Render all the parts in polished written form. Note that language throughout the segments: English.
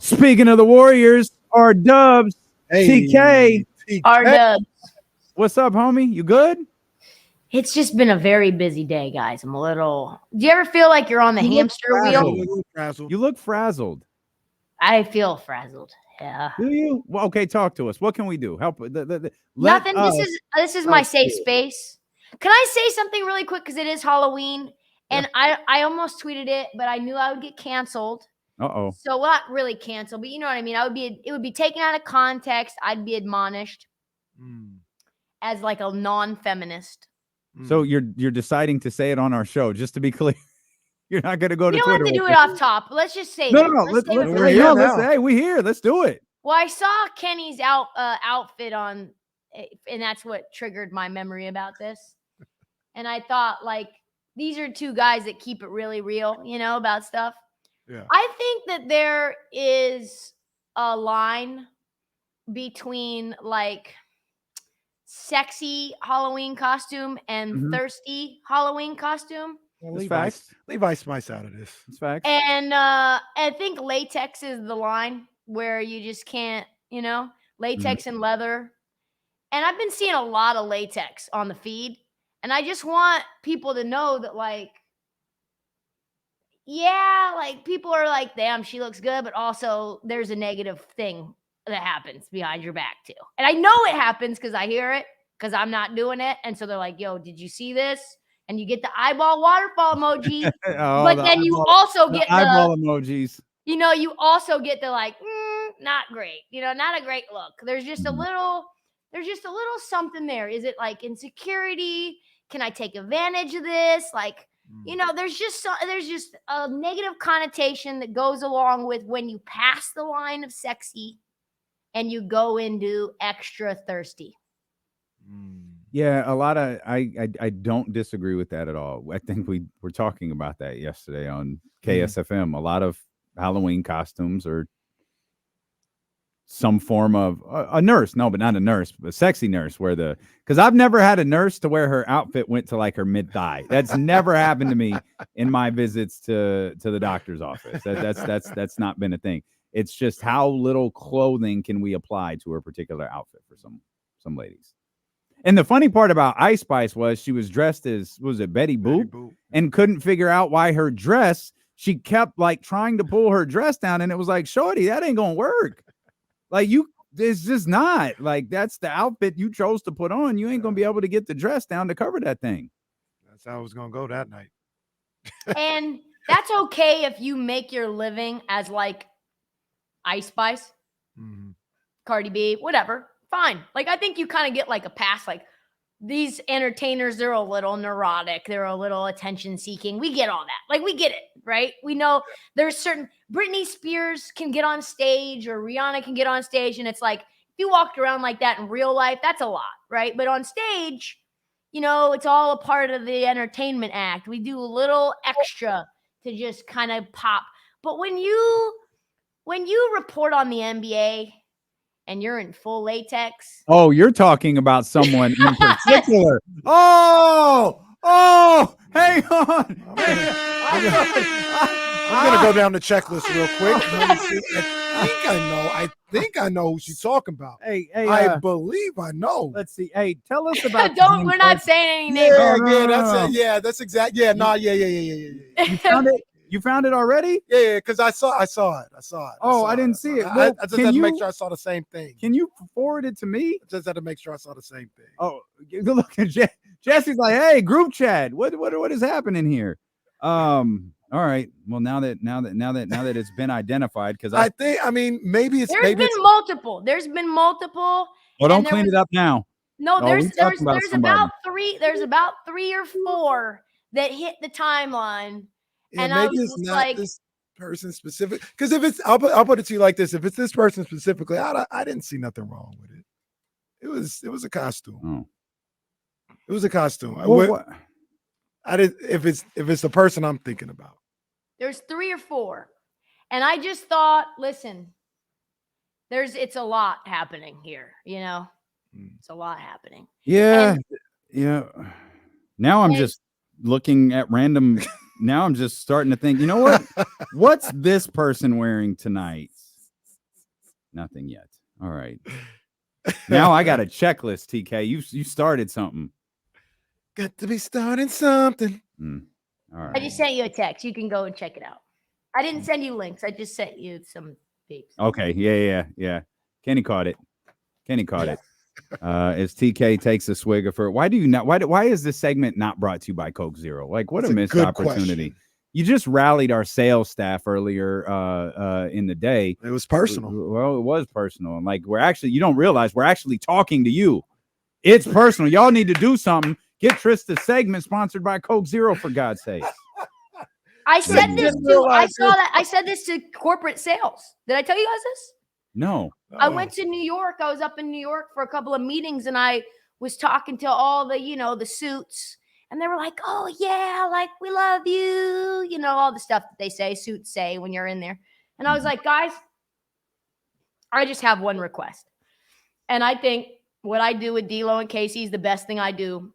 Speaking of the Warriors, our Dubs, Hey, TK. Our Dubs. What's up, homie? You good? It's just been a very busy day, guys. I'm a little. Do you ever feel like you're on the hamster wheel? You look frazzled. I feel frazzled. Yeah. Do you? Well, okay, talk to us. What can we do? Help. Nothing. This is my safe space. Can I say something really quick? Because it is Halloween. And I almost tweeted it, but I knew I would get canceled. Uh-oh. So not really canceled, but you know what I mean. It would be taken out of context. I'd be admonished as like a non-feminist. So you're deciding to say it on our show, just to be clear. You're not going to go to Twitter. You don't have to do it off top. Let's just say Hey, we here. Let's do it. Well, I saw Kenny's outfit on, and that's what triggered my memory about this. And I thought, like, these are two guys that keep it really real, about stuff. Yeah. I think that there is a line between, like, sexy Halloween costume and thirsty Halloween costume. Well, Levi Smythe's out of this. It's facts. And I think latex is the line where you just can't, latex and leather. And I've been seeing a lot of latex on the feed. And I just want people to know that, like, people are like, damn, she looks good. But also there's a negative thing that happens behind your back, too. And I know it happens because I hear it because I'm not doing it. And so they're like, yo, did you see this? And you get the eyeball waterfall emoji, but then you also get the eyeball emojis. You also get the like, not great. Not a great look. There's just a little something there. Is it like insecurity? Can I take advantage of this? Like, there's just a negative connotation that goes along with when you pass the line of sexy and you go into extra thirsty. Yeah, a lot of I don't disagree with that at all. I think we were talking about that yesterday on KSFM. A lot of Halloween costumes are some form of a nurse. No, but not a nurse, but a sexy nurse. Because I've never had a nurse to where her outfit went to like her mid thigh. That's never happened to me in my visits to the doctor's office. That's not been a thing. It's just how little clothing can we apply to a particular outfit for some ladies. And the funny part about Ice Spice was she was dressed as, was it Betty Boop? And couldn't figure out why her dress, she kept like trying to pull her dress down. And it was like, shorty, that ain't going to work. Like it's just not. Like that's the outfit you chose to put on. You ain't going to be able to get the dress down to cover that thing. That's how it was going to go that night. And that's okay if you make your living as like Ice Spice, Cardi B, whatever. Fine. Like, I think you kind of get like a pass. Like, these entertainers, they're a little neurotic. They're a little attention seeking. We get all that. Like, we get it, right? We know there's certain Britney Spears can get on stage or Rihanna can get on stage. And it's like, if you walked around like that in real life, that's a lot, right? But on stage, it's all a part of the entertainment act. We do a little extra to just kind of pop. But when you report on the NBA, and you're in full latex. Oh, you're talking about someone in particular. Oh, hang on. I'm going to go down the checklist real quick. I think I know who she's talking about. Hey, I believe I know. Let's see. Hey, tell us about. We're not saying any names. That's it. Yeah, that's exact. Yeah, yeah. You found it already? Yeah, because I saw it. Oh, I didn't see it. Well, I just had to make sure I saw the same thing. Can you forward it to me? I just had to make sure I saw the same thing. Oh, look at Jesse's like, hey, group chat. What is happening here? All right. Well, now that it's been identified, because maybe it's multiple. There's been multiple. Well, don't clean it up now. No, there's about three. There's about 3 or 4 that hit the timeline. And maybe it's not like this person specific. Because if it's, I'll put it to you like this: if it's this person specifically, I didn't see nothing wrong with it. It was a costume. Oh. It was a costume. Well, I did. If it's the person I'm thinking about, there's 3 or 4, and I just thought, listen, it's a lot happening here. It's a lot happening. Yeah, yeah. Now I'm just looking at random. Now I'm just starting to think, you know what? What's this person wearing tonight? Nothing yet. All right. Now I got a checklist, TK. You started something. Got to be starting something. All right. I just sent you a text. You can go and check it out. I didn't send you links. I just sent you some beeps. Okay. Yeah. Kenny caught it. As TK takes a swig of her. Why do you not? Why is this segment not brought to you by Coke Zero? Like, what That's a missed opportunity. Question. You just rallied our sales staff earlier in the day. It was personal. Well, it was personal. And like, you don't realize we're actually talking to you. It's personal. Y'all need to do something. Get Trysta's segment sponsored by Coke Zero, for God's sake. I said this to, I said this to corporate sales. Did I tell you guys this? No. I went to New York. I was up in New York for a couple of meetings, and I was talking to all the, the suits, and they were like, "Oh yeah, like we love you," all the stuff that they say, suits say when you're in there. And I was like, guys, I just have one request, and I think what I do with D'Lo and Casey is the best thing I do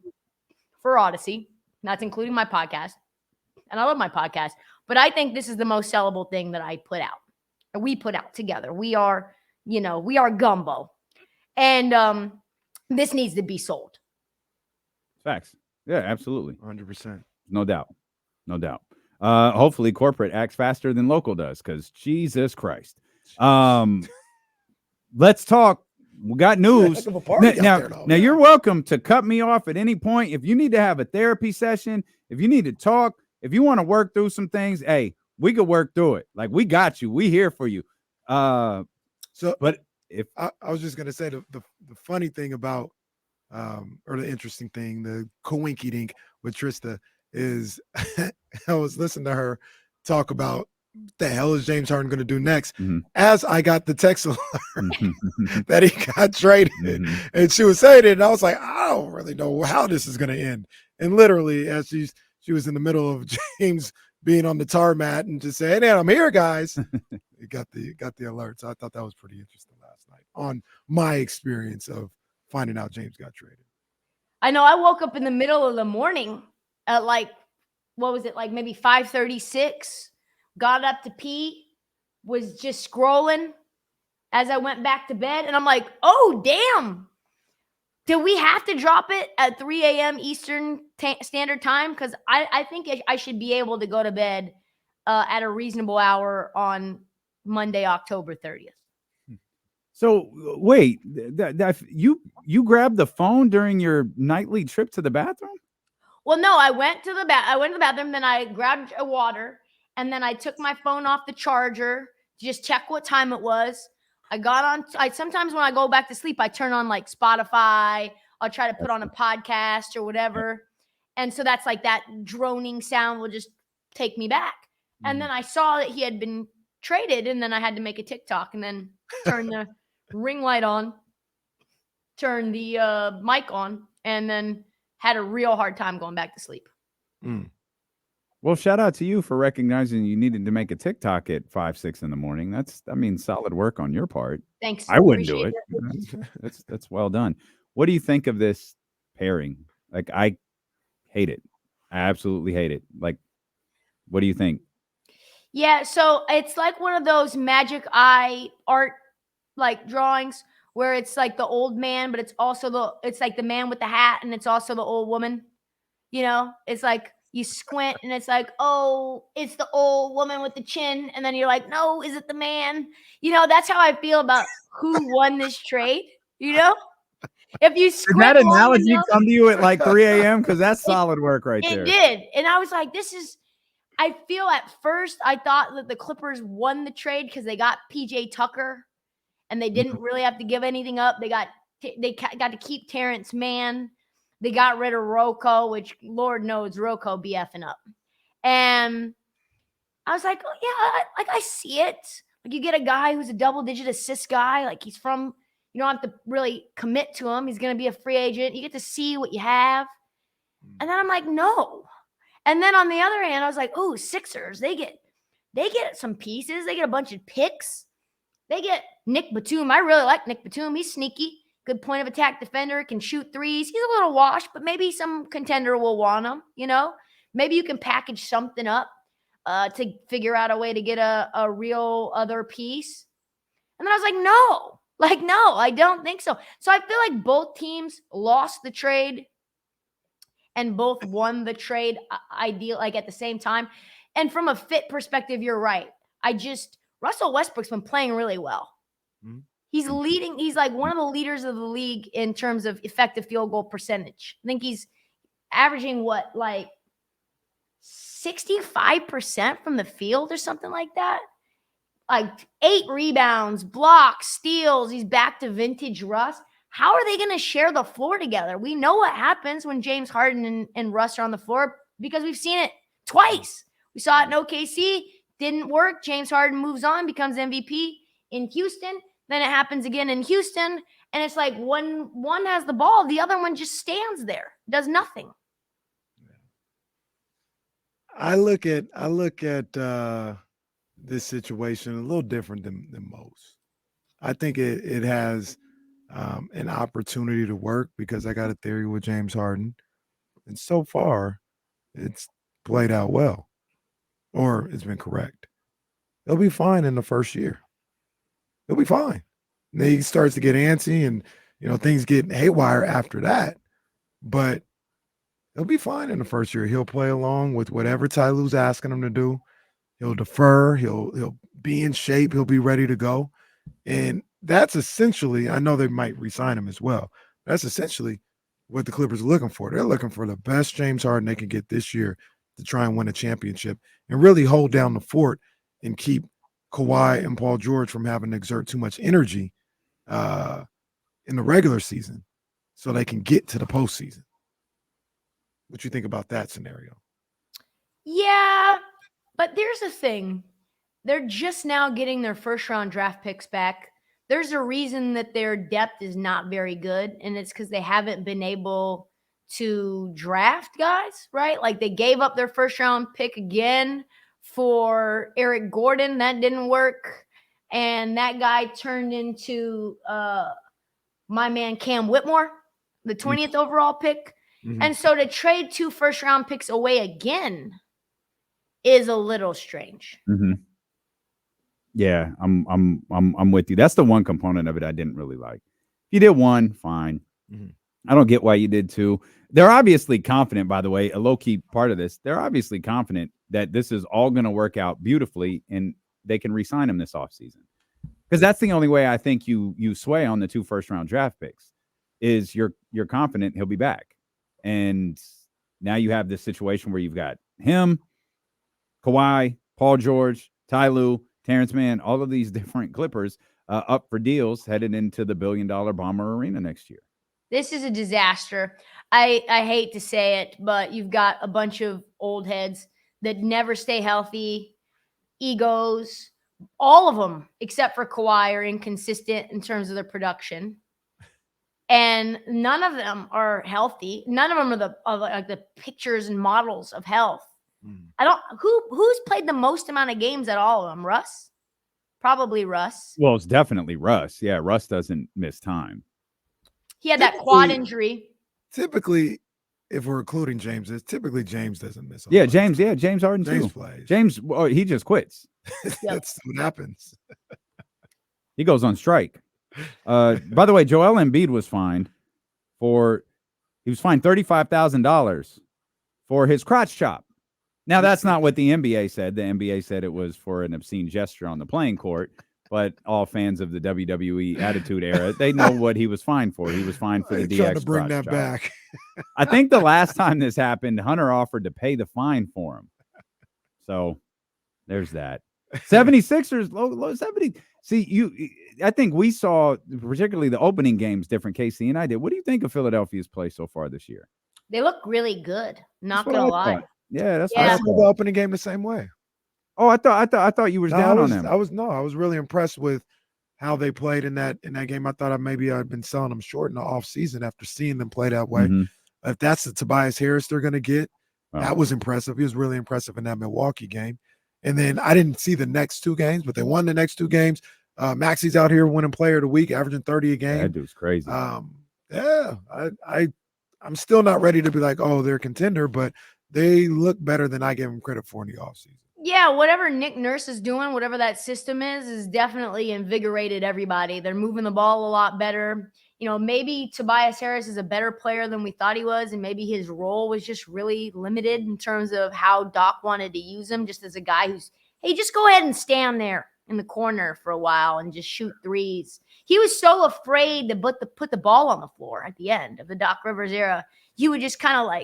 for Odyssey. That's including my podcast, and I love my podcast. But I think this is the most sellable thing that I put out, or we put out together. We are. We are gumbo, and this needs to be sold. Facts. Yeah, absolutely. 100%. No doubt. Hopefully corporate acts faster than local does, because Jesus Christ. Let's talk. We got news. Now you're welcome to cut me off at any point. If you need to have a therapy session, if you need to talk, if you want to work through some things, hey, we could work through it. Like, we got you. We here for you. But if I was just gonna say the funny thing about or the interesting thing, the coinky dink with Trysta is I was listening to her talk about the hell is James Harden gonna do next as I got the text alert that he got traded. And she was saying it, and I was like, I don't really know how this is gonna end. And literally, as she was in the middle of James being on the tarmac and just saying, "Hey, I'm here, guys." You got the alert. So I thought that was pretty interesting last night on my experience of finding out James got traded. I know I woke up in the middle of the morning at like, what was it, like maybe 5:36, got up to pee, was just scrolling as I went back to bed. And I'm like, oh, damn. Did we have to drop it at 3 a.m. Eastern Standard Time? Because I think I should be able to go to bed at a reasonable hour on Monday, October 30th. So wait, you grabbed the phone during your nightly trip to the bathroom? Well, no, I went to the bathroom, then I grabbed a water, and then I took my phone off the charger to just check what time it was. I got on. Sometimes when I go back to sleep, I turn on like Spotify. I'll try to put on a podcast or whatever, and so that's like that droning sound will just take me back. And then I saw that he had been traded, and then I had to make a TikTok and then turn the ring light on, turn the mic on, and then had a real hard time going back to sleep. Well, shout out to you for recognizing you needed to make a TikTok at 5-6 in the morning. That's solid work on your part. Thanks. I wouldn't do it. That's well done. What do you think of this pairing? Like, I hate it. I absolutely hate it. Like, what do you think? Yeah, so it's like one of those magic eye art like drawings where it's like the old man, but it's like the man with the hat, and it's also the old woman. It's like you squint and it's like, oh, it's the old woman with the chin, and then you're like, no, is it the man? That's how I feel about who won this trade. If you squint, did that analogy come to you at like 3 a.m.? Because that's solid work right there. It did, and I was like, I feel at first I thought that the Clippers won the trade because they got PJ Tucker, and they didn't really have to give anything up. They got to keep Terrence Mann. They got rid of Rocco, which Lord knows Rocco be effing up. And I was like, oh yeah, like I see it. Like, you get a guy who's a double-digit assist guy. Like, he's from, you don't have to really commit to him. He's going to be a free agent. You get to see what you have. And then I'm like, no. And then on the other hand, I was like, oh, Sixers, they get some pieces. They get a bunch of picks. They get Nick Batum. I really like Nick Batum. He's sneaky. Good point of attack defender. Can shoot threes. He's a little washed, but maybe some contender will want him. Maybe you can package something up to figure out a way to get a real other piece. And then I was like, no, I don't think so. So I feel like both teams lost the trade and both won the trade ideal, like at the same time. And from a fit perspective, you're right. Russell Westbrook's been playing really well. Mhm. He's leading. He's like one of the leaders of the league in terms of effective field goal percentage. I think he's averaging like 65% from the field or something like that. Like 8 rebounds, blocks, steals. He's back to vintage Russ. How are they going to share the floor together? We know what happens when James Harden and Russ are on the floor because we've seen it twice. We saw it in OKC. Didn't work. James Harden moves on, becomes MVP in Houston. Then it happens again in Houston. And it's like when one has the ball, the other one just stands there, does nothing. I look at this situation a little different than most. I think it has an opportunity to work because I got a theory with James Harden, and so far, it's played out well, or it's been correct. He'll be fine in the first year. He'll be fine. And then he starts to get antsy, and things get haywire after that. But he'll be fine in the first year. He'll play along with whatever Ty Lue's asking him to do. He'll defer. He'll be in shape. He'll be ready to go. And that's essentially, I know they might re-sign him as well. That's essentially what the Clippers are looking for. They're looking for the best James Harden they can get this year to try and win a championship and really hold down the fort and keep Kawhi and Paul George from having to exert too much energy in the regular season so they can get to the postseason. What you think about that scenario? Yeah, but there's a thing. They're just now getting their first-round draft picks back. There's a reason that their depth is not very good, and it's because they haven't been able to draft guys, right? Like they gave up their first-round pick again for Eric Gordon. That didn't work. And that guy turned into my man Cam Whitmore, the 20th overall pick. Mm-hmm. And so to trade 2 first-round picks away again is a little strange. Mm-hmm. Yeah, I'm with you. That's the one component of it I didn't really like. You did 1, fine. Mm-hmm. I don't get why you did 2. They're obviously confident, by the way, a low-key part of this. They're obviously confident that this is all going to work out beautifully and they can re-sign him this offseason. Because that's the only way I think you sway on the 2 first-round draft picks is you're confident he'll be back. And now you have this situation where you've got him, Kawhi, Paul George, Ty Lue, Terrence Mann, all of these different Clippers up for deals headed into the $1 billion Bomber Arena next year. This is a disaster. I hate to say it, but you've got a bunch of old heads that never stay healthy, egos. All of them, except for Kawhi, are inconsistent in terms of their production. And none of them are healthy. None of them are like the pictures and models of health. Who's played the most amount of games at all of them? Russ? Probably Russ. Well, it's definitely Russ. Yeah, Russ doesn't miss time. He had that quad injury. Typically, if we're including James, typically James doesn't miss. James Harden James too. plays. James, he just quits. That's what happens. He goes on strike. By the way, Joel Embiid was fined $35,000 for his crotch chop. Now, that's not what the NBA said. The NBA said it was for an obscene gesture on the playing court. But all fans of the WWE Attitude Era, they know what he was fined for. He was fined for the DX trying to bring that chop. back. I think the last time this happened, Hunter offered to pay the fine for him. So there's that. 76ers, low 70. See, I think we saw particularly the opening games different. Casey and I did. What do you think of Philadelphia's play so far this year? They look really good. Not gonna lie. Yeah, that's I saw the opening game the same way. Oh, I thought you were down on them. I was really impressed with how they played in that game. I thought I'd been selling them short in the offseason after seeing them play that way. Mm-hmm. If that's the Tobias Harris they're going to get, that was impressive. He was really impressive in that Milwaukee game. And then I didn't see the next 2 games, but they won the next 2 games. Maxi's out here winning player of the week, averaging 30 a game. That dude's crazy. I'm still not ready to be like, oh, they're a contender, but they look better than I gave them credit for in the offseason. Yeah, whatever Nick Nurse is doing, whatever that system is definitely invigorated everybody. They're moving the ball a lot better. Maybe Tobias Harris is a better player than we thought he was, and maybe his role was just really limited in terms of how Doc wanted to use him, just as a guy who's, hey, just go ahead and stand there in the corner for a while and just shoot threes. He was so afraid to put the ball on the floor at the end of the Doc Rivers era. He would just kind of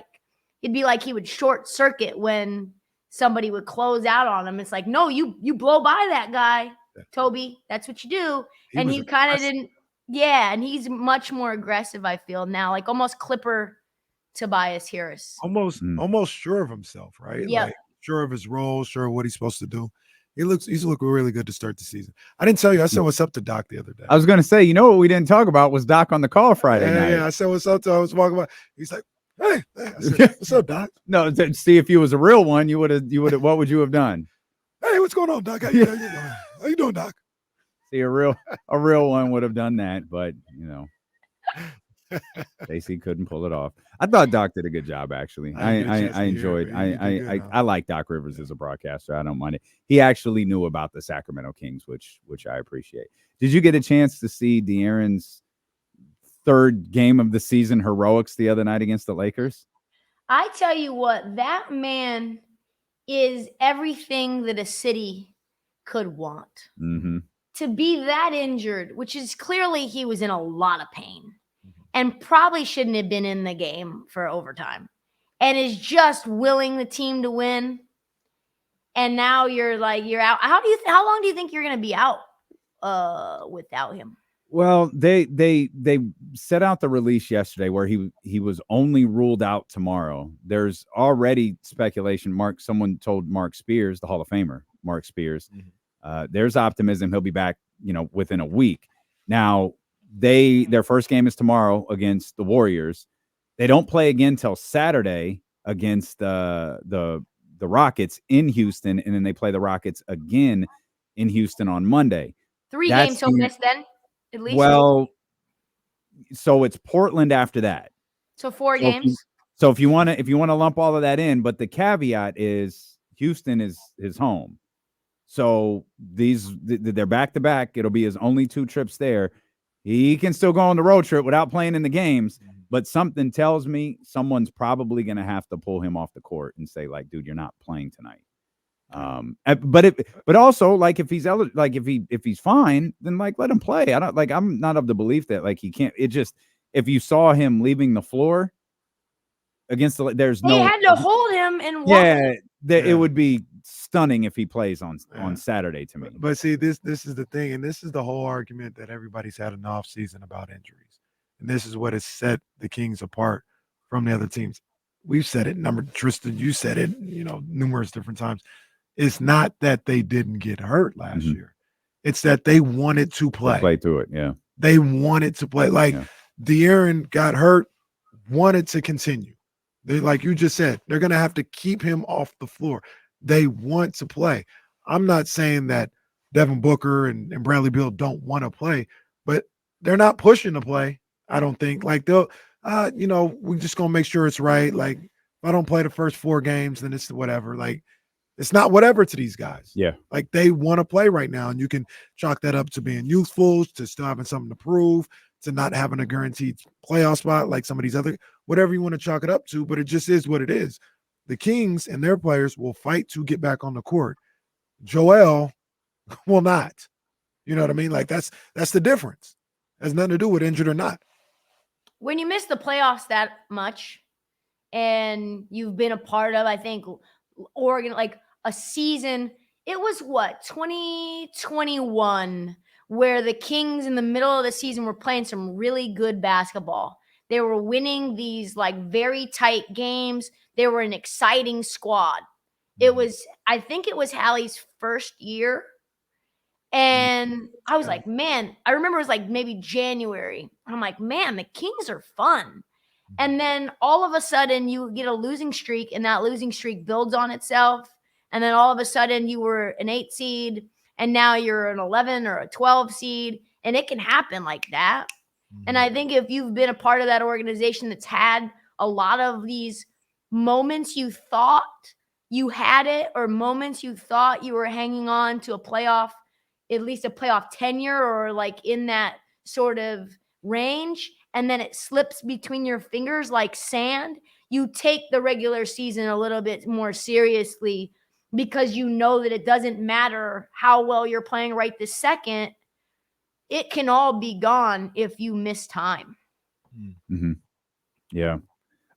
it'd be like he would short circuit when somebody would close out on him. It's like, no, you blow by that guy, Toby. That's what you do. And he kind of didn't. Yeah, and he's much more aggressive, I feel now, like almost Clipper Tobias Harris. Almost sure of himself, right? Yep. Like sure of his role, sure of what he's supposed to do. He's looking really good to start the season. I didn't tell you. I said what's up to Doc the other day. I was going to say, what we didn't talk about was Doc on the call Friday night. Yeah, I said what's up to him. I was walking by. He's like, hey. I said, what's up, Doc? No, see, if you was a real one, you would have. What would you have done? Hey, what's going on, Doc? How you doing, Doc? See, a real one would have done that, but Stacey couldn't pull it off. I thought Doc did a good job, actually. I enjoyed. I like Doc Rivers as a broadcaster. I don't mind it. He actually knew about the Sacramento Kings, which I appreciate. Did you get a chance to see De'Aaron's third game of the season heroics the other night against the Lakers? I tell you what, that man is everything that a city could want. Mm-hmm. To be that injured, which is clearly he was in a lot of pain and probably shouldn't have been in the game for overtime, and is just willing the team to win. And now you're out. How long do you think you're going to be out without him? Well, they set out the release yesterday where he was only ruled out tomorrow. There's already speculation. Someone told Mark Spears, the Hall of Famer, Mark Spears, there's optimism he'll be back, within a week. Now, their first game is tomorrow against the Warriors. They don't play again till Saturday against the Rockets in Houston, and then they play the Rockets again in Houston on Monday. 3 games he'll miss then, at least. Well, so it's Portland after that. So 4 games. So if you want to lump all of that in, but the caveat is Houston is his home. So they're back to back. It'll be his only 2 trips there. He can still go on the road trip without playing in the games, but something tells me someone's probably going to have to pull him off the court and say, like, dude, you're not playing tonight. But also, like, if he's fine, then let him play. I'm not of the belief that he can't. It just, if you saw him leaving the floor against they had to hold him and walk. It would be stunning if he plays on Saturday to me. But see, this is the thing, and this is the whole argument that everybody's had in the offseason about injuries. And this is what has set the Kings apart from the other teams. We've said it, Trysta, you said it, numerous different times. It's not that they didn't get hurt last year. It's that they wanted to play. Play through it, yeah. They wanted to play. De'Aaron got hurt, wanted to continue. They, like you just said, they're going to have to keep him off the floor. They want to play. I'm not saying that Devin Booker and Bradley Beal don't want to play, but they're not pushing to play, I don't think. They'll, we're just going to make sure it's right. If I don't play the first 4 games, then it's whatever. It's not whatever to these guys. Yeah. They want to play right now, and you can chalk that up to being youthful, to still having something to prove, to not having a guaranteed playoff spot like some of these other, whatever you want to chalk it up to, but it just is what it is. The Kings and their players will fight to get back on the court. Joel will not. You know what I mean? That's the difference. It has nothing to do with injured or not. When you miss the playoffs that much, and you've been a part of, I think, Oregon, a season, it was 2021, where the Kings in the middle of the season were playing some really good basketball. They were winning these very tight games. They were an exciting squad. I think it was Hallie's first year. And I was like, man, I remember it was maybe January. I'm like, man, the Kings are fun. And then all of a sudden you get a losing streak, and that losing streak builds on itself. And then all of a sudden you were an 8 seed, and now you're an 11 or a 12 seed. And it can happen like that. And I think if you've been a part of that organization that's had a lot of these moments you thought you had it, or moments you thought you were hanging on to a playoff, at least a playoff tenure, or like in that sort of range, and then it slips between your fingers like sand, you take the regular season a little bit more seriously because you know that it doesn't matter how well you're playing right this second. It can all be gone if you miss time. Mm-hmm. Yeah.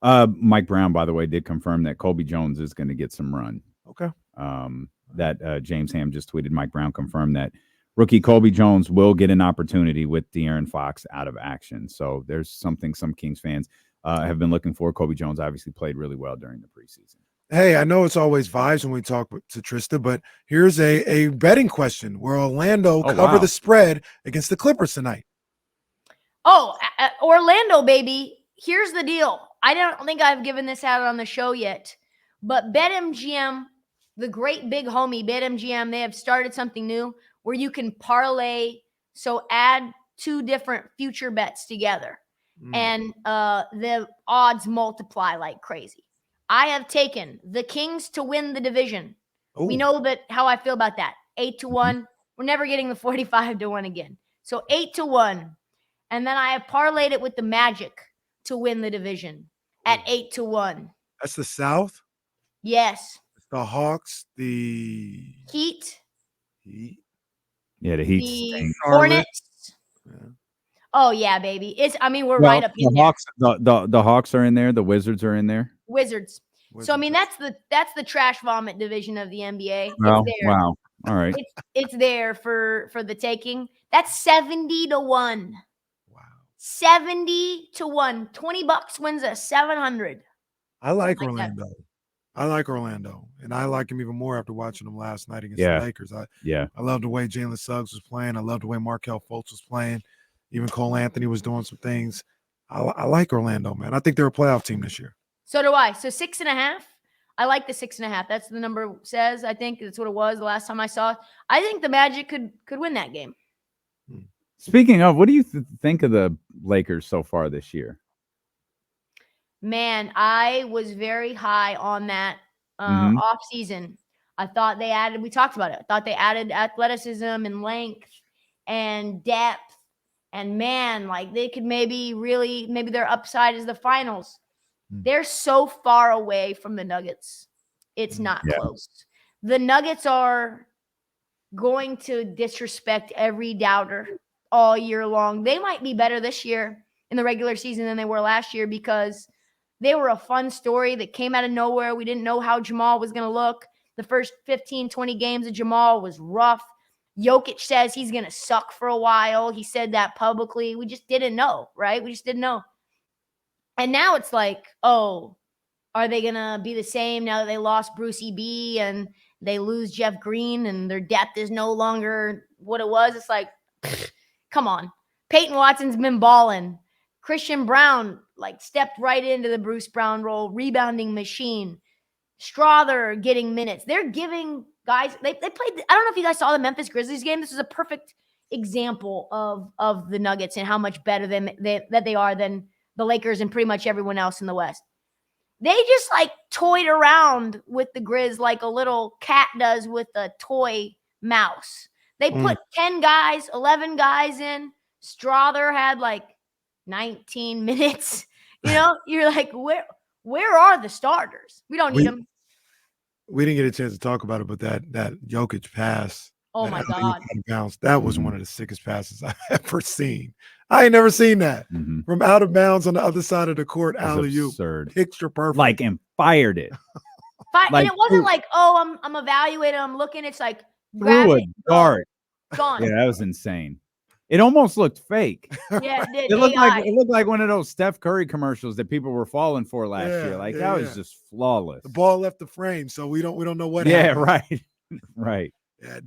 Mike Brown, by the way, did confirm that Colby Jones is going to get some run. Okay. That James Ham just tweeted. Mike Brown confirmed that rookie Colby Jones will get an opportunity with De'Aaron Fox out of action. So there's something some Kings fans have been looking for. Colby Jones obviously played really well during the preseason. Hey, I know it's always vibes when we talk to Trysta, but here's a betting question. Will Orlando cover the spread against the Clippers tonight? Oh, Orlando, baby. Here's the deal. I don't think I've given this out on the show yet, but BetMGM, the great big homie BetMGM, they have started something new where you can parlay, so add 2 different future bets together, and the odds multiply like crazy. I have taken the Kings to win the division. Ooh. We know that how I feel about that. 8-1. We're never getting the 45-1 again. So 8-1. And then I have parlayed it with the Magic to win the division at 8-1. That's the South? Yes. The Hawks, the Heat. Yeah, the Heat. The Hornets. Yeah. Oh yeah, baby. We're right up in Hawks, there. The Hawks are in there. The Wizards are in there. Wizards. So that's the trash vomit division of the NBA. Well, it's there. Wow. All right. It's there for the taking. That's 70-1. Wow. 70-1. $20 wins us 700. I like Orlando. I like Orlando, and I like him even more after watching them last night against the Lakers. I love the way Jalen Suggs was playing. I love the way Markelle Fultz was playing. Even Cole Anthony was doing some things. I like Orlando, man. I think they're a playoff team this year. So do I. So 6.5. I like the 6.5. That's the number says. I think that's what it was the last time I saw it. I think the Magic could win that game. Speaking of, what do you think of the Lakers so far this year? Man, I was very high on that off season. I thought they added. We talked about it. I thought they added athleticism and length and depth. And man, like they could maybe their upside is the finals. They're so far away from the Nuggets. It's not close. The Nuggets are going to disrespect every doubter all year long. They might be better this year in the regular season than they were last year because they were a fun story that came out of nowhere. We didn't know how Jamal was going to look. The first 15, 20 games of Jamal was rough. Jokic says he's going to suck for a while. He said that publicly. We just didn't know, right? We just didn't know. And now it's like, oh, are they going to be the same now that they lost Brucey B and they lose Jeff Green and their depth is no longer what it was? It's like, come on. Peyton Watson's been balling. Christian Brown, stepped right into the Bruce Brown role, rebounding machine. Strother getting minutes. They're giving guys, they played, I don't know if you guys saw the Memphis Grizzlies game. This is a perfect example of the Nuggets and how much better that they are than the Lakers and pretty much everyone else in the West. They just toyed around with the Grizz like a little cat does with a toy mouse. They put 10 guys, 11 guys in. Strother had 19 minutes. You're like, where are the starters? We don't need them. We didn't get a chance to talk about it, but that Jokic pass. Oh my God. That was one of the sickest passes I've ever seen. I ain't never seen that. From out of bounds on the other side of the court, alley-oop. Absurd. Picture perfect. And fired it. And it wasn't I'm evaluating, I'm looking. It's like threw a dart. Gone. Yeah, that was insane. It almost looked fake. Yeah, it did. It looked like one of those Steph Curry commercials that people were falling for last year. That was just flawless. The ball left the frame, so we don't know what happened. Right. Right. Yeah,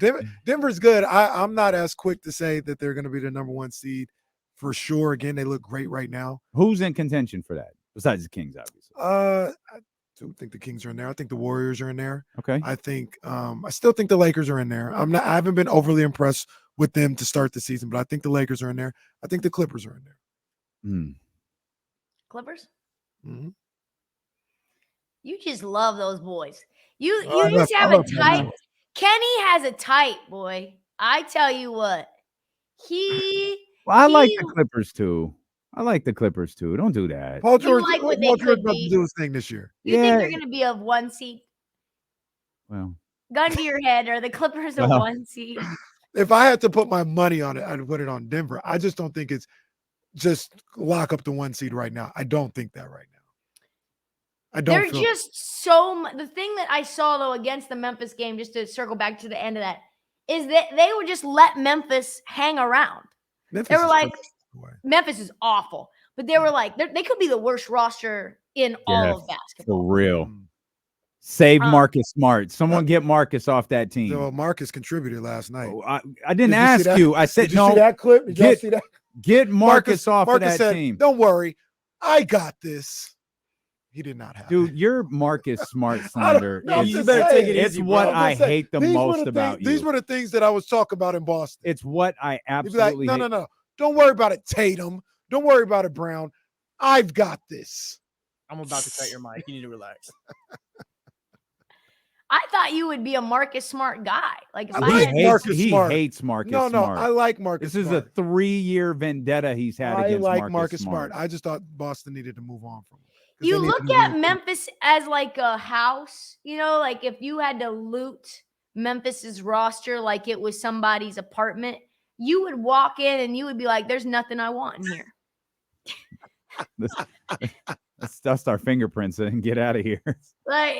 Denver's good. I'm not as quick to say that they're going to be the number 1 seed for sure. Again, they look great right now. Who's in contention for that besides the Kings, obviously? I do think the Kings are in there. I think the Warriors are in there. Okay. I think I still think the Lakers are in there. I haven't been overly impressed with them to start the season, but I think the Lakers are in there. I think the Clippers are in there. Clippers? Mm-hmm. You just love those boys. You I just love- I have a love that type. man. Kenny has a type, boy. I tell you what. Well, I like he- the Clippers too. Don't do that. Paul George, like what they Paul George could about to be. do his thing this year. You think Yeah. they're gonna be a 1 seed? Well, Gun to your head, are the Clippers a Well. 1 seed? If I had to put my money on it, I'd put it on Denver. I just don't think it's just lock up the 1 seed right now. I don't think that right now. I don't They're feel just so much. The thing that I saw though against the Memphis game, just to circle back to the end of that, is that they would just let Memphis hang around. Memphis They were is like, away. Memphis is awful, but they were like, they could be the worst roster in all Yes, of basketball. for real. Mm. Save Marcus Smart. Someone get Marcus off that team. So Marcus contributed last night. Oh, I didn't Did you see ask that? you. I said Did you see that clip? Did y'all see that? Get Marcus off Marcus of that said, team. "Don't worry, I got this." He did not have Dude, it. your Marcus Smart slander no, I'm is just saying. it's what I'm I just saying. hate the These were most the about things, you. These were the things that I was talking about in Boston. It's what I He'd be like, absolutely no, hate. no, no. Don't worry about it, Tatum. Don't worry about it, Brown. I've got this. I'm about to cut your mic. You need to relax. I thought you would be a Marcus Smart guy. Like if I I like had, Marcus He Smart. hates Marcus No, Smart. I like Marcus This is Smart. a 3-year vendetta he's had I against like Marcus Smart. I just thought Boston needed to move on from him. 'Cause you they needed look to at win. Memphis as like a house, like if you had to loot Memphis's roster like it was somebody's apartment, you would walk in and you would be like, there's nothing I want in here. Let's dust our fingerprints and get out of here. Like,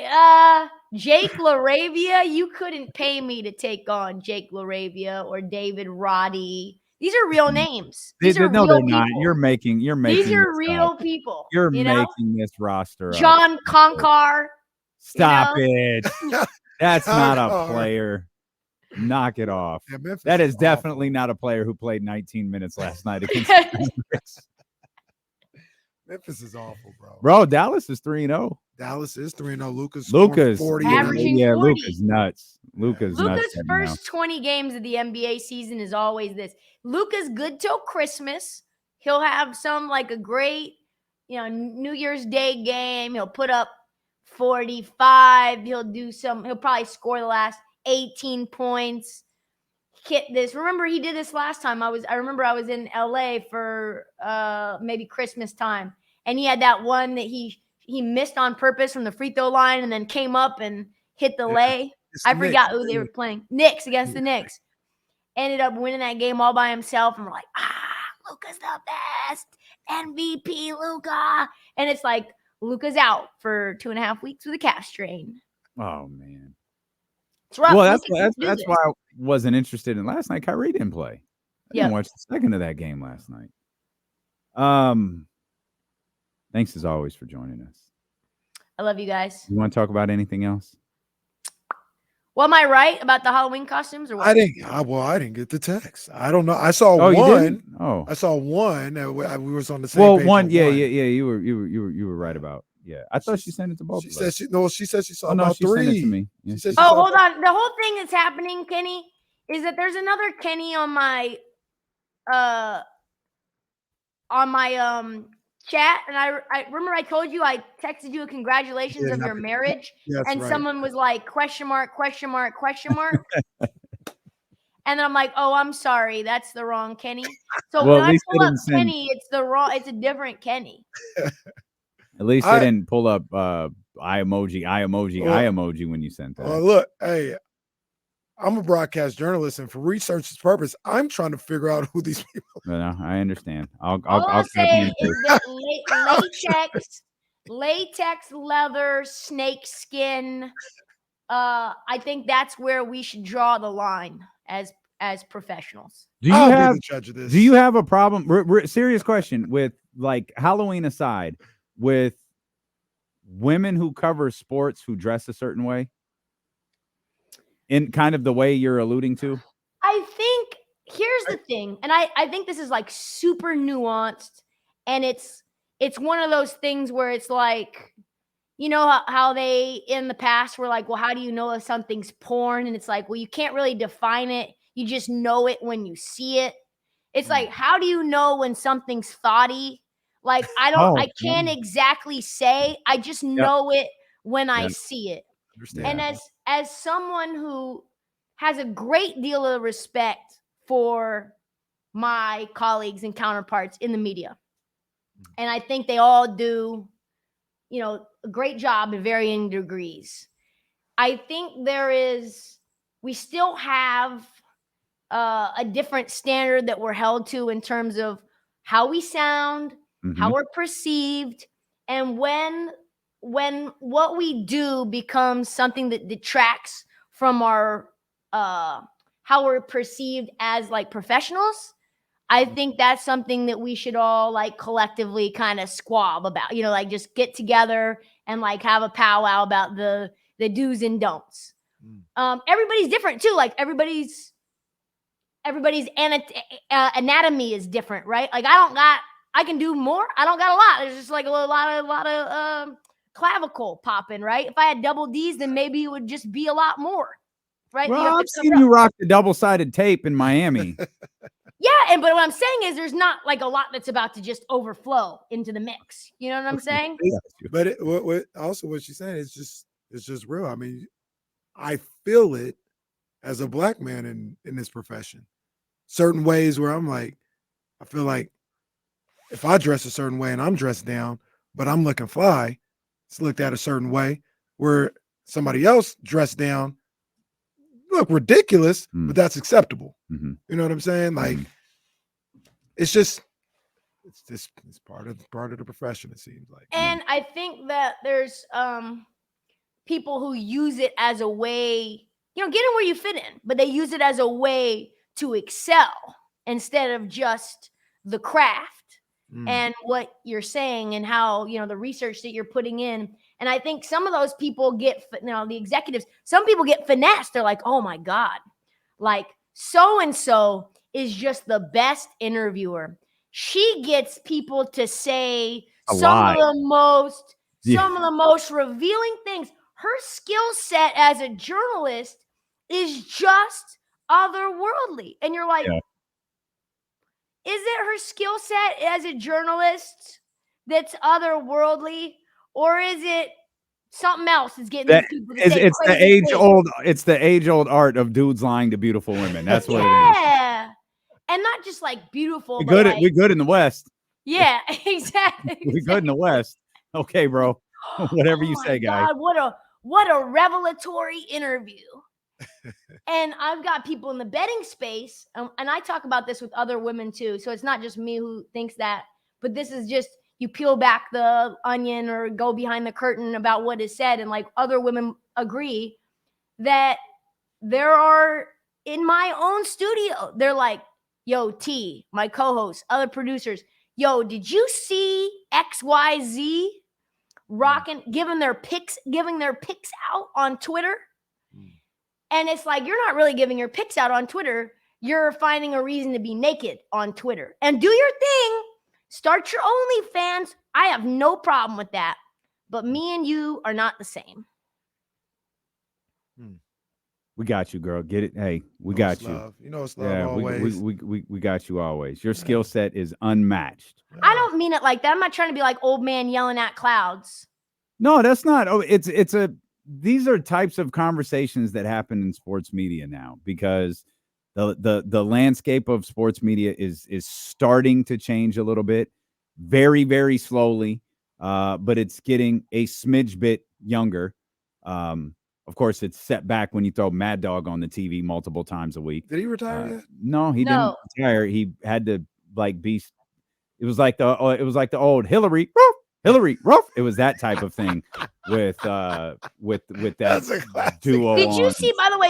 Jake LaRavia, you couldn't pay me to take on Jake LaRavia or David Roddy. These are real names. These are no, real they're people. not. You're making. These this are up. real people. You're you know? making this roster up. John Concar. Stop it. That's not a Concar. player. Knock it off. Yeah, Memphis That is awful. definitely not a player who played 19 minutes last night against the Mavericks. Memphis is awful, bro. Bro, Dallas is 3-0. Dallas is 3-0. Lucas, Lucas, 40. Averaging yeah, 40. Luka's nuts. Luka's nuts. Luka's right now. first 20 games of the NBA season is always this. Luka's good till Christmas. He'll have some like a great, New Year's Day game. He'll put up 45. He'll probably score the last 18 points. Hit this. Remember, he did this last time. I remember I was in LA for maybe Christmas time, and he had that one that he missed on purpose from the free throw line and then came up and hit the lay. It's I Knicks. forgot who they were playing. Knicks against the Knicks. Ended up winning that game all by himself. And we're like, Luka's the best. MVP Luka. And it's like, Luka's out for 2.5 weeks with a calf strain. Oh, man. It's rough. Well, Luka can do that's this. why I wasn't interested in last night. Kyrie didn't play. I didn't watch the second of that game last night. Thanks as always for joining us. I love you guys. You want to talk about anything else? Well, am I right about the Halloween costumes or what? I didn't get the text. I don't know. I saw Oh, you one. didn't? Oh, I saw one. We was on the same well, page one. on Yeah. You were right about. Yeah, I thought she sent it to both. She of said us. she said she saw Oh no, about she 3. sent it to me. Yeah, She said she Oh, saw hold on. The whole thing that's happening, Kenny, is that there's another Kenny on my chat, and I remember I told you I texted you a congratulations of your marriage, Yes, and right. someone was like question mark. And then I'm like, oh, I'm sorry, that's the wrong Kenny. So Well, when at I least they pull up didn't send- Kenny, it's a different Kenny. At least I- they didn't pull up eye emoji when you sent that. Well, look, hey, I'm a broadcast journalist, and for research purpose, I'm trying to figure out who these people. No, I understand. I'll All I'll copy say and is that latex leather, snake skin. I think that's where we should draw the line as professionals. Do you I'll have be the judge of this. Do you have a problem? Serious question with like Halloween aside, with women who cover sports who dress a certain way, in kind of the way you're alluding to? I think here's the thing, and I think this is like super nuanced, and it's one of those things where it's like, how they in the past were like, well, how do you know if something's porn? And it's like, well, you can't really define it. You just know it when you see it. It's like, how do you know when something's thoughty? Like, I can't exactly say. I just know it when I see it. Understand. And as someone who has a great deal of respect for my colleagues and counterparts in the media, and I think they all do, a great job in varying degrees. I think we still have a different standard that we're held to in terms of how we sound, how we're perceived, and when what we do becomes something that detracts from our how we're perceived as like professionals. I think that's something that we should all like collectively kind of squab about, like just get together and like have a powwow about the do's and don'ts. Everybody's different too. Like everybody's anatomy is different, right? Like I can do more. I don't got a lot. There's just like a lot of clavicle popping, right? If I had double D's, then maybe it would just be a lot more, right? Well, I've seen you rock the double-sided tape in Miami. Yeah, but what I'm saying is there's not like a lot that's about to just overflow into the mix. You know what I'm saying? But what she's saying is just real. I mean, I feel it as a black man in this profession. Certain ways where I'm like, I feel like if I dress a certain way and I'm dressed down, but I'm looking fly, it's looked at a certain way. Where somebody else dressed down look ridiculous, but that's acceptable. You know what I'm saying? Like, it's part of the profession, it seems like. And I think that there's people who use it as a way, get in where you fit in, but they use it as a way to excel instead of just the craft and what you're saying and how, the research that you're putting in. And I think some of those people get, the executives, some people get finessed. They're like, oh my God, like so-and-so is just the best interviewer. She gets people to say some of the most revealing things. Her skill set as a journalist is just otherworldly. And you're like, is it her skill set as a journalist that's otherworldly, or is it something else that's getting these people to say it's the crazy things? It's the age-old art of dudes lying to beautiful women. That's what it is. Yeah. And not just like beautiful, We're good in the West. Yeah, exactly. We're good in the West. Okay, bro. Whatever you say, guy. God, what a revelatory interview. And I've got people in the betting space, and I talk about this with other women too. So it's not just me who thinks that, but this is just you peel back the onion or go behind the curtain about what is said, and like other women agree that there are in my own studio. They're like, "Yo, T, my co-host, other producers, yo, did you see XYZ rocking, giving their picks out on Twitter?" And it's like, you're not really giving your picks out on Twitter. You're finding a reason to be naked on Twitter. And do your thing. Start your OnlyFans. I have no problem with that. But me and you are not the same. We got you, girl. Get it? Hey, we got you. Love. It's love always. We got you always. Your skill set is unmatched. I don't mean it like that. I'm not trying to be like old man yelling at clouds. No, that's not. Oh, these are types of conversations that happen in sports media now, because the landscape of sports media is starting to change a little bit, very, very slowly, but it's getting a smidge bit younger. Of course, it's set back when you throw Mad Dog on the TV multiple times a week. Did he retire yet? No, he didn't retire. He had to like be. It was like the old Hillary. Hillary Ruff. It was that type of thing with that duo. Did you see, by the way,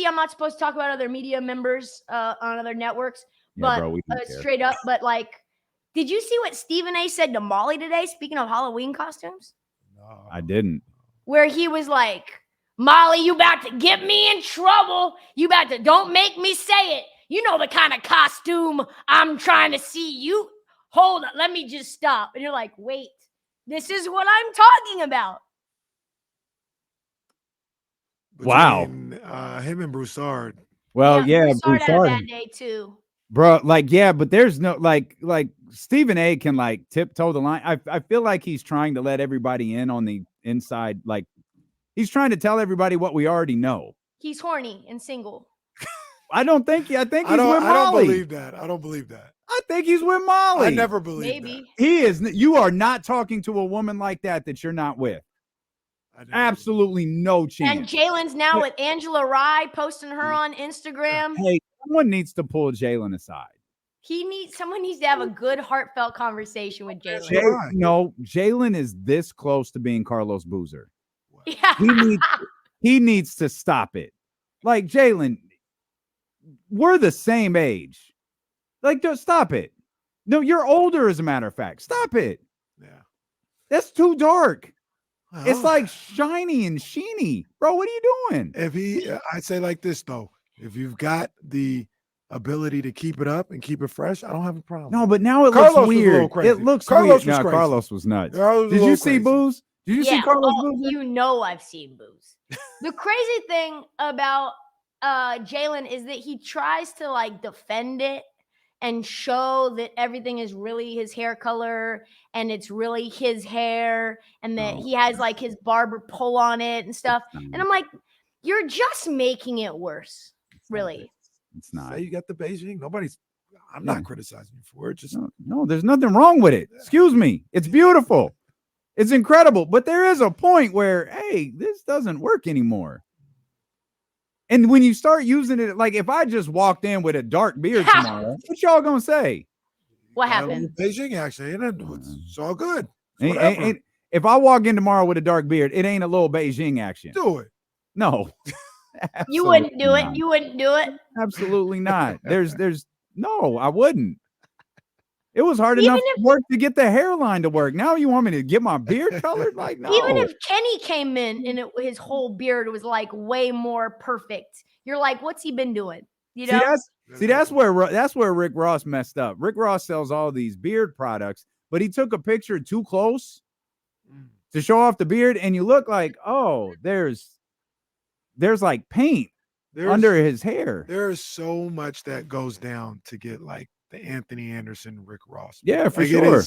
I'm not supposed to talk about other media members on other networks, but bro, straight up, but like, did you see what Stephen A said to Molly today, speaking of Halloween costumes? No. I didn't. Where he was like, Molly, you about to get me in trouble. Don't make me say it. You know the kind of costume I'm trying to see you. Hold on, let me just stop. And you're like, wait. This is what I'm talking about. Wow. Him and Broussard. Well, yeah, Broussard had a bad day too. Bro, but there's no like Stephen A can like tiptoe the line. I feel like he's trying to let everybody in on the inside, like He's trying to tell everybody what we already know. He's horny and single. I don't think. I think he's with I don't Molly. believe that. I don't believe that. I think he's with Molly. I never believe Maybe. He is. You are not talking to a woman like that you're not with. that. Absolutely no And chance. Jalen's now with Angela Rye, posting her on Instagram. Hey, someone needs to pull Jalen aside. Someone needs to have a good, heartfelt conversation with Jalen. Jalen is this close to being Carlos Boozer. Yeah. He needs to stop it. Like, Jalen, we're the same age. Like, stop it. No, you're older, as a matter of fact. Stop it. Yeah. That's too dark. Well, It's like shiny and sheeny. Bro, what are you doing? I say like this though, if you've got the ability to keep it up and keep it fresh, I don't have a problem. No, but now it Carlos looks was a weird. little crazy. It looks Carlos weird. was No, crazy. Carlos was nuts. Carlos was a Did you little see crazy. Booze? Did you see Carlos Booze? You know I've seen Booze. The crazy thing about Jalen is that he tries to like defend it and show that everything is really his hair color and it's really his hair and that he has like his barber pull on it and stuff. And I'm like, you're just making it worse. Really. It's not. Say you got the Beijing. I'm not criticizing you for it. Just No, there's nothing wrong with it. Excuse me. It's beautiful. It's incredible. But there is a point where, hey, this doesn't work anymore. And when you start using it, like if I just walked in with a dark beard tomorrow, what y'all gonna say? What happened? Beijing actually, it's all good. If I walk in tomorrow with a dark beard, it ain't a little Beijing action. Do it. No. You wouldn't do it. Not. You wouldn't do it. Absolutely not. No, I wouldn't. It was hard enough to get the hairline to work. Now you want me to get my beard colored? Like, no. Even if Kenny came in and his whole beard was like way more perfect, you're like, what's he been doing? You know? That's where Rick Ross messed up. Rick Ross sells all these beard products, but he took a picture too close to show off the beard, and you look like, oh, there's like paint under his hair. There's so much that goes down to get like the Anthony Anderson, Rick Ross. Yeah, for sure.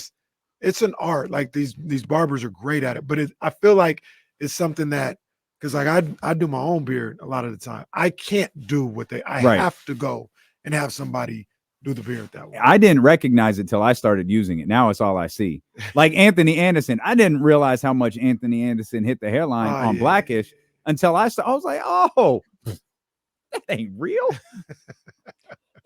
It's an art. Like these barbers are great at it, but I feel like it's something that, because like I do my own beard a lot of the time. I can't do what I have to go and have somebody do the beard that way. I didn't recognize it till I started using it. Now it's all I see. Like Anthony Anderson, I didn't realize how much Anthony Anderson hit the hairline on Blackish until I was like, oh, that ain't real.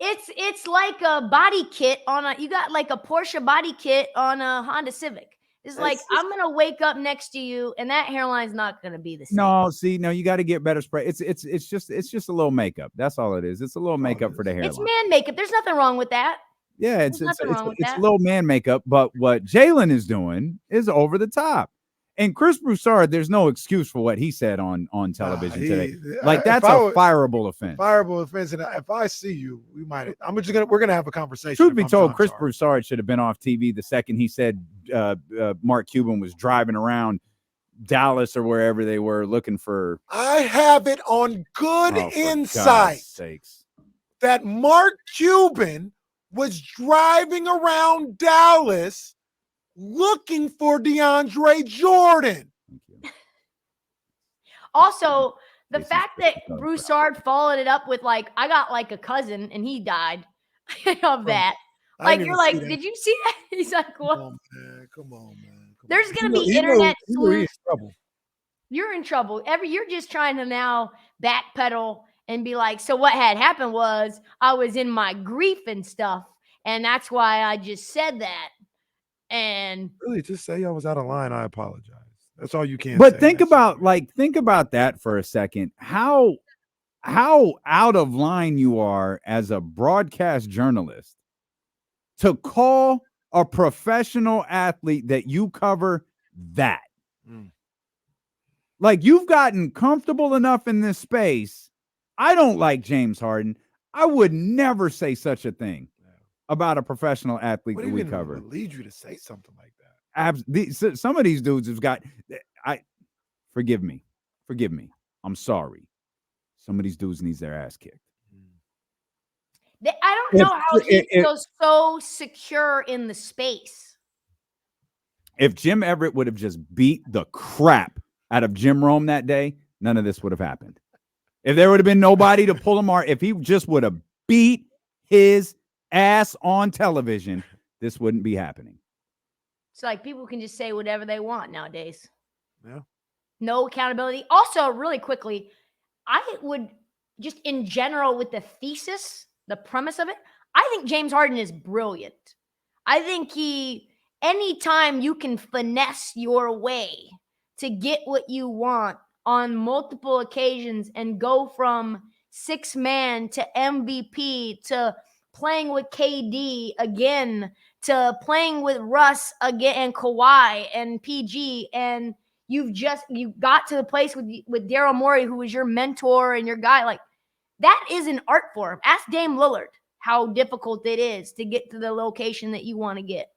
It's like a body kit you got like a Porsche body kit on a Honda Civic. It's like, I'm going to wake up next to you and that hairline's not going to be the same. No, you got to get better spray. It's just a little makeup. That's all it is. It's a little makeup for the hairline. It's man makeup. There's nothing wrong with that. Yeah, it's little man makeup. But what Jalen is doing is over the top. And Chris Broussard, there's no excuse for what he said on television today. Like, that's a fireable offense. Fireable offense. And if I see you, we're gonna have a conversation. Truth be told, Chris Broussard should have been off TV the second he said Mark Cuban was driving around Dallas or wherever they were looking for. I have it on good insight that Mark Cuban was driving around Dallas looking for DeAndre Jordan. Also, the fact that Broussard followed it up with like, I got like a cousin and he died of that. Like, you're like, did you see that? He's like, what? Come on, man. There's going to be internet sleuths. You're in trouble. You're just trying to now backpedal and be like, so what had happened was I was in my grief and stuff. And that's why I just said that. And really, just say I was out of line. I apologize. That's all you can. But think about that for a second. How out of line you are as a broadcast journalist to call a professional athlete that you cover that. Like, you've gotten comfortable enough in this space. I don't like James Harden. I would never say such a thing about a professional athlete that we cover. What lead you to say something like that? Some of these dudes have got. Forgive me. I'm sorry. Some of these dudes needs their ass kicked. I don't know how he feels so secure in the space. If Jim Everett would have just beat the crap out of Jim Rome that day, none of this would have happened. If there would have been nobody to pull him apart, if he just would have beat his ass on television, this wouldn't be happening. It's like people can just say whatever they want nowadays. Yeah. No accountability. Also, really quickly, I would just in general with the thesis, the premise of it, I think James Harden is brilliant. I think anytime you can finesse your way to get what you want on multiple occasions and go from 6-man to MVP to playing with KD again to playing with Russ again and Kawhi and PG, and you got to the place with Daryl Morey, who was your mentor and your guy. Like, that is an art form. Ask Dame Lillard how difficult it is to get to the location that you want to get.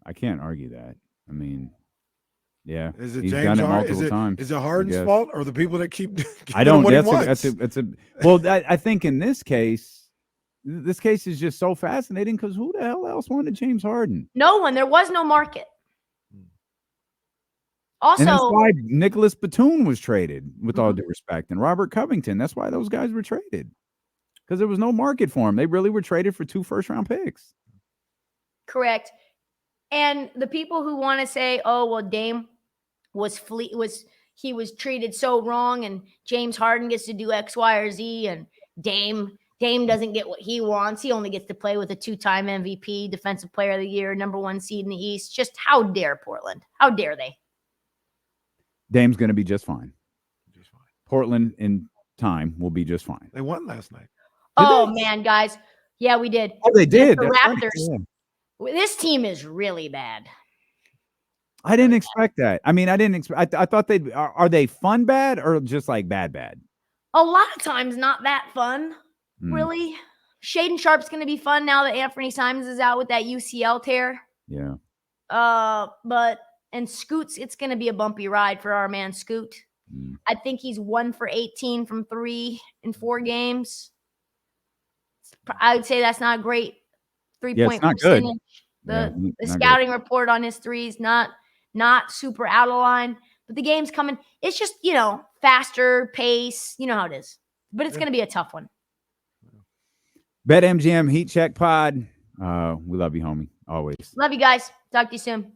I can't argue that. I mean, yeah, Is it he's James done it Harden? multiple times. Is it Harden's fault or the people that keep? I don't. What he Well, I think in this case is just so fascinating because who the hell else wanted James Harden? No one. There was no market. Also, and that's why Nicholas Batum was traded, with all due respect, and Robert Covington. That's why those guys were traded, because there was no market for them. They really were traded for 2 first-round picks. Correct. And the people who want to say, "Oh, well, Dame was treated so wrong, and James Harden gets to do X, Y, or Z, and Dame doesn't get what he wants. He only gets to play with a 2-time MVP, Defensive Player of the Year, #1 seed in the East." Just how dare Portland? How dare they? Dame's going to be just fine. Portland in time will be just fine. They won last night. Man, guys. Yeah, we did. Oh, they did. The That's Raptors. right. Yeah. This team is really bad. I didn't expect that. I mean, I didn't expect. I thought they'd. Are they fun bad or just like bad? A lot of times, not that fun. Really. Shaden Sharp's going to be fun now that Anthony Simons is out with that UCL tear. Yeah. And Scoot's, it's going to be a bumpy ride for our man Scoot. I think he's 1 for 18 from 3 in 4 games. I would say that's not great. 3-point percentage. The scouting report on his threes not super out of line, but the game's coming. It's just, faster pace. You know how it is. But it's going to be a tough one. BetMGM Heat Check Pod. We love you, homie. Always. Love you guys. Talk to you soon.